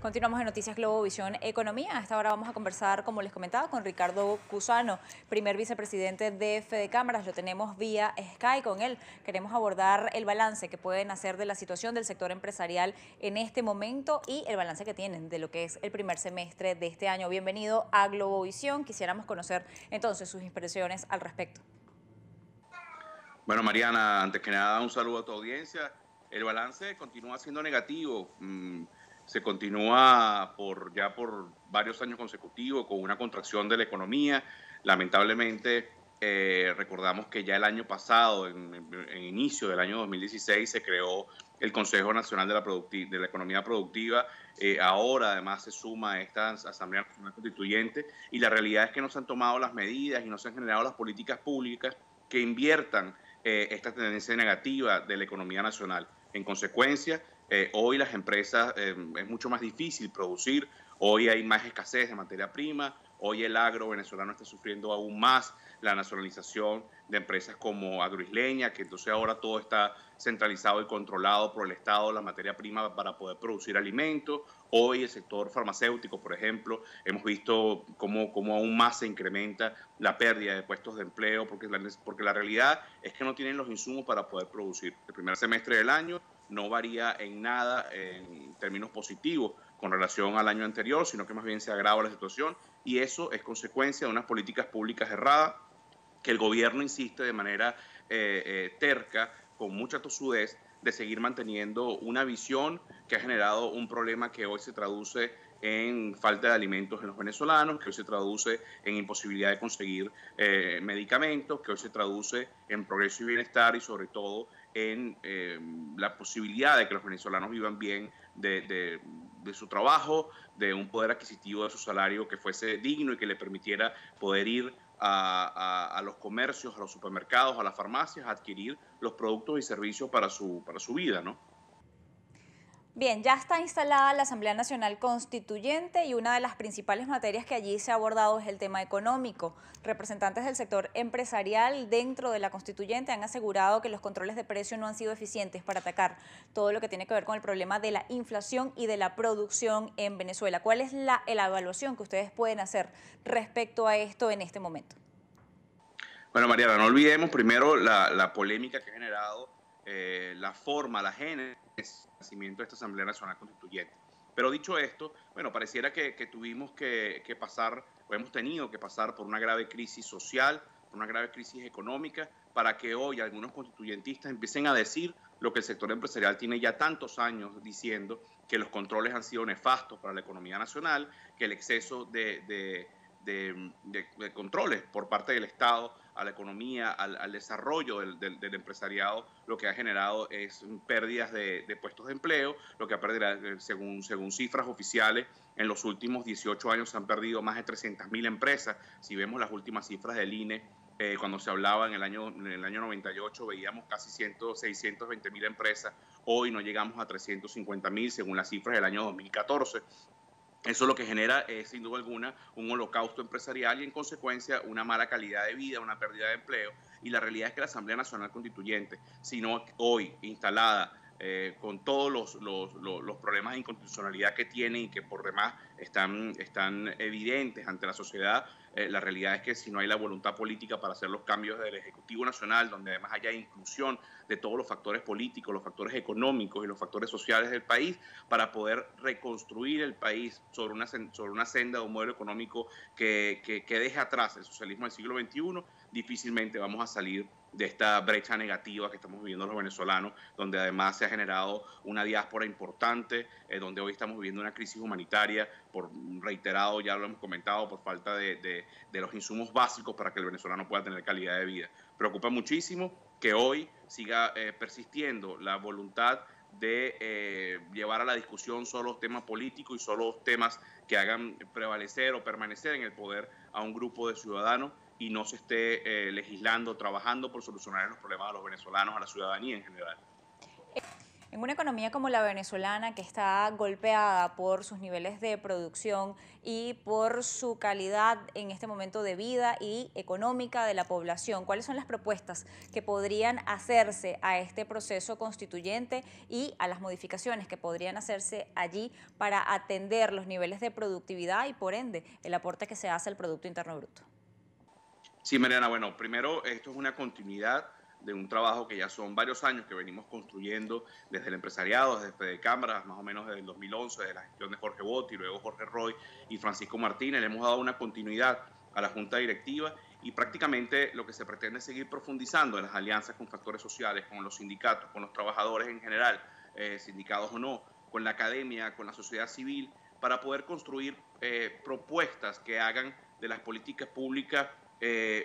Continuamos en Noticias Globovisión Economía. A esta hora vamos a conversar, como les comentaba, con Ricardo Cusano, primer vicepresidente de Fedecámaras. Lo tenemos vía Sky. Con él queremos abordar el balance que pueden hacer de la situación del sector empresarial en este momento y el balance que tienen de lo que es el primer semestre de este año. Bienvenido a Globovisión. Quisiéramos conocer entonces sus impresiones al respecto. Bueno, Mariana, antes que nada, un saludo a tu audiencia. El balance continúa siendo negativo. Se continúa por varios años consecutivos con una contracción de la economía. Lamentablemente, recordamos que ya el año pasado, en inicio del año 2016, se creó el Consejo Nacional de la Economía Productiva. Ahora, además, se suma a esta Asamblea Nacional Constituyente y la realidad es que no se han tomado las medidas y no se han generado las políticas públicas que inviertan esta tendencia negativa de la economía nacional. En consecuencia, hoy las empresas es mucho más difícil producir, hoy hay más escasez de materia prima, hoy el agro venezolano está sufriendo aún más la nacionalización de empresas como Agroisleña, que entonces ahora todo está centralizado y controlado por el Estado, la materia prima para poder producir alimentos. Hoy el sector farmacéutico, por ejemplo, hemos visto cómo aún más se incrementa la pérdida de puestos de empleo, porque la realidad es que no tienen los insumos para poder producir. El primer semestre del año no varía en nada en términos positivos con relación al año anterior, sino que más bien se agrava la situación y eso es consecuencia de unas políticas públicas erradas que el gobierno insiste de manera terca, con mucha tosudez, de seguir manteniendo una visión que ha generado un problema que hoy se traduce en falta de alimentos en los venezolanos, que hoy se traduce en imposibilidad de conseguir medicamentos, que hoy se traduce en progreso y bienestar y sobre todo en la posibilidad de que los venezolanos vivan bien de su trabajo, de un poder adquisitivo de su salario que fuese digno y que le permitiera poder ir a los comercios, a los supermercados, a las farmacias, a adquirir los productos y servicios para su vida, ¿no? Bien, ya está instalada la Asamblea Nacional Constituyente y una de las principales materias que allí se ha abordado es el tema económico. Representantes del sector empresarial dentro de la Constituyente han asegurado que los controles de precio no han sido eficientes para atacar todo lo que tiene que ver con el problema de la inflación y de la producción en Venezuela. ¿Cuál es la evaluación que ustedes pueden hacer respecto a esto en este momento? Bueno, Mariana, no olvidemos primero la polémica que ha generado la forma, la génesis del nacimiento de esta Asamblea Nacional Constituyente. Pero dicho esto, bueno, pareciera que tuvimos que pasar, o hemos tenido que pasar por una grave crisis social, por una grave crisis económica, para que hoy algunos constituyentistas empiecen a decir lo que el sector empresarial tiene ya tantos años diciendo, que los controles han sido nefastos para la economía nacional, que el exceso de controles por parte del Estado a la economía, al desarrollo del empresariado, lo que ha generado es pérdidas de puestos de empleo, lo que ha perdido, según cifras oficiales, en los últimos 18 años se han perdido más de 300.000 empresas. Si vemos las últimas cifras del INE, cuando se hablaba en el año 98, veíamos casi 620.000 empresas, hoy no llegamos a 350.000 según las cifras del año 2014. Eso lo que genera es, sin duda alguna, un holocausto empresarial y, en consecuencia, una mala calidad de vida, una pérdida de empleo. Y la realidad es que la Asamblea Nacional Constituyente, sino hoy instalada con todos los problemas de inconstitucionalidad que tiene y que por demás están evidentes ante la sociedad, la realidad es que si no hay la voluntad política para hacer los cambios del Ejecutivo Nacional, donde además haya inclusión de todos los factores políticos, los factores económicos y los factores sociales del país, para poder reconstruir el país sobre una senda de un modelo económico que deje atrás el socialismo del siglo XXI, difícilmente vamos a salir de esta brecha negativa que estamos viviendo los venezolanos, donde además se ha generado una diáspora importante, donde hoy estamos viviendo una crisis humanitaria, por reiterado, ya lo hemos comentado, por falta de los insumos básicos para que el venezolano pueda tener calidad de vida. Preocupa muchísimo que hoy siga persistiendo la voluntad de llevar a la discusión solo los temas políticos y solo los temas que hagan prevalecer o permanecer en el poder a un grupo de ciudadanos y no se esté legislando, trabajando por solucionar los problemas de los venezolanos, a la ciudadanía en general. En una economía como la venezolana, que está golpeada por sus niveles de producción y por su calidad en este momento de vida y económica de la población, ¿cuáles son las propuestas que podrían hacerse a este proceso constituyente y a las modificaciones que podrían hacerse allí para atender los niveles de productividad y, por ende, el aporte que se hace al Producto Interno Bruto? Sí, Mariana, bueno, primero esto es una continuidad de un trabajo que ya son varios años que venimos construyendo desde el empresariado, desde Fedecámaras, más o menos desde el 2011, de la gestión de Jorge Botti, luego Jorge Roy y Francisco Martínez. Le hemos dado una continuidad a la Junta Directiva y prácticamente lo que se pretende es seguir profundizando en las alianzas con factores sociales, con los sindicatos, con los trabajadores en general, sindicados o no, con la academia, con la sociedad civil, para poder construir propuestas que hagan de las políticas públicas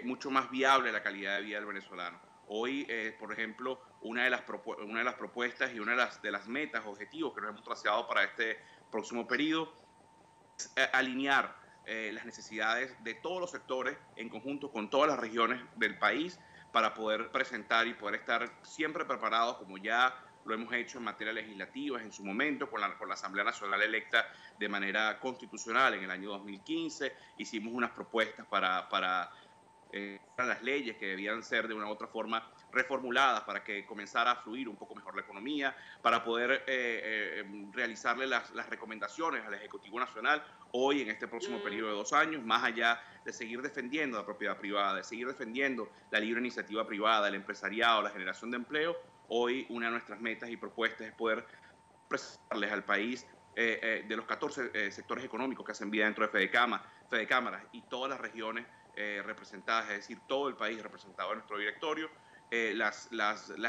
mucho más viable la calidad de vida del venezolano. Hoy, por ejemplo, una de las propuestas y una de las metas, objetivos que nos hemos trazado para este próximo periodo es alinear las necesidades de todos los sectores en conjunto con todas las regiones del país para poder presentar y poder estar siempre preparados, como ya lo hemos hecho en materia legislativa en su momento, con la Asamblea Nacional electa de manera constitucional en el año 2015. Hicimos unas propuestas para las leyes que debían ser de una u otra forma reformuladas para que comenzara a fluir un poco mejor la economía, para poder realizarle las recomendaciones al Ejecutivo Nacional hoy en este próximo periodo de 2 años, más allá de seguir defendiendo la propiedad privada, de seguir defendiendo la libre iniciativa privada, el empresariado, la generación de empleo. Hoy una de nuestras metas y propuestas es poder presentarles al país de los 14 sectores económicos que hacen vida dentro de Fedecámaras y todas las regiones representadas, es decir, todo el país representado en nuestro directorio, las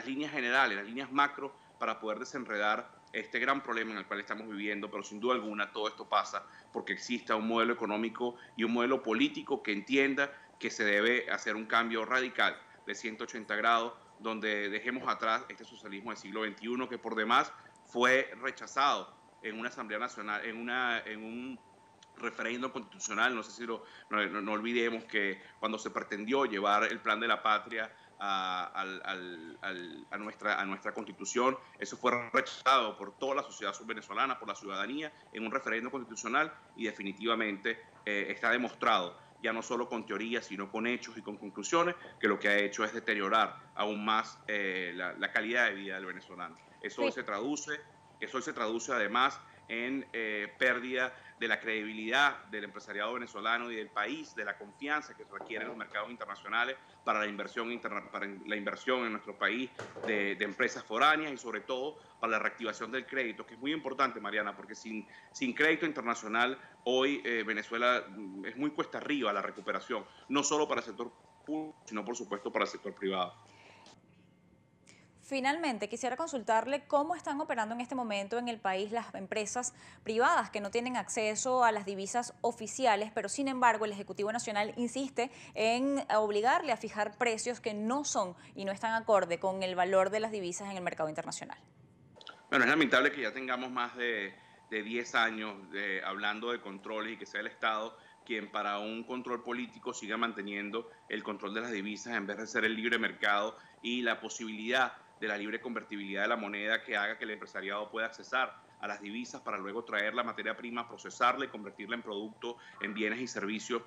líneas generales, las líneas macro para poder desenredar este gran problema en el cual estamos viviendo, pero sin duda alguna todo esto pasa porque exista un modelo económico y un modelo político que entienda que se debe hacer un cambio radical de 180 grados, donde dejemos atrás este socialismo del siglo XXI que por demás fue rechazado en una Asamblea Nacional, en un referéndum constitucional. No sé si no olvidemos que cuando se pretendió llevar el plan de la patria a nuestra constitución, eso fue rechazado por toda la sociedad subvenezolana, por la ciudadanía, en un referéndum constitucional, y definitivamente está demostrado, ya no solo con teorías, sino con hechos y con conclusiones, que lo que ha hecho es deteriorar aún más la calidad de vida del venezolano. Eso hoy se traduce además en pérdida de la credibilidad del empresariado venezolano y del país, de la confianza que requieren los mercados internacionales para la inversión en nuestro país de empresas foráneas y sobre todo para la reactivación del crédito, que es muy importante, Mariana, porque sin crédito internacional hoy Venezuela es muy cuesta arriba la recuperación, no solo para el sector público, sino por supuesto para el sector privado. Finalmente, quisiera consultarle cómo están operando en este momento en el país las empresas privadas que no tienen acceso a las divisas oficiales, pero sin embargo el Ejecutivo Nacional insiste en obligarle a fijar precios que no son y no están acorde con el valor de las divisas en el mercado internacional. Bueno, es lamentable que ya tengamos más de 10 años hablando de controles y que sea el Estado quien para un control político siga manteniendo el control de las divisas en vez de ser el libre mercado y la posibilidad de la libre convertibilidad de la moneda que haga que el empresariado pueda accesar a las divisas para luego traer la materia prima, procesarla y convertirla en producto, en bienes y servicios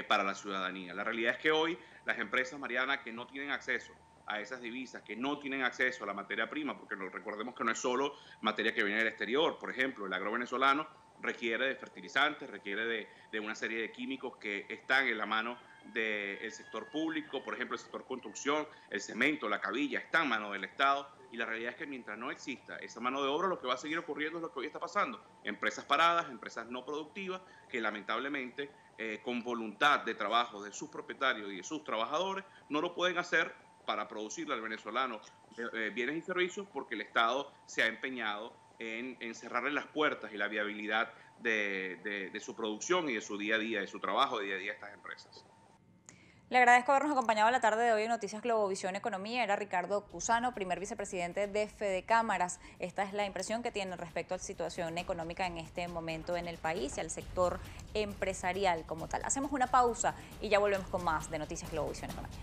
para la ciudadanía. La realidad es que hoy las empresas, Mariana, que no tienen acceso a esas divisas, que no tienen acceso a la materia prima, porque recordemos que no es solo materia que viene del exterior. Por ejemplo, el agro venezolano requiere de fertilizantes, requiere de una serie de químicos que están en la mano del sector público, por ejemplo, el sector construcción, el cemento, la cabilla, está en manos del Estado, y la realidad es que mientras no exista esa mano de obra, lo que va a seguir ocurriendo es lo que hoy está pasando: empresas paradas, empresas no productivas, que lamentablemente con voluntad de trabajo de sus propietarios y de sus trabajadores, no lo pueden hacer para producirle al venezolano bienes y servicios, porque el Estado se ha empeñado en cerrarle las puertas y la viabilidad de su producción y de su día a día, de su trabajo de día a día a estas empresas. Le agradezco habernos acompañado la tarde de hoy en Noticias Globovisión Economía. Era Ricardo Cusano, primer vicepresidente de Fedecámaras. Esta es la impresión que tiene respecto a la situación económica en este momento en el país y al sector empresarial como tal. Hacemos una pausa y ya volvemos con más de Noticias Globovisión Economía.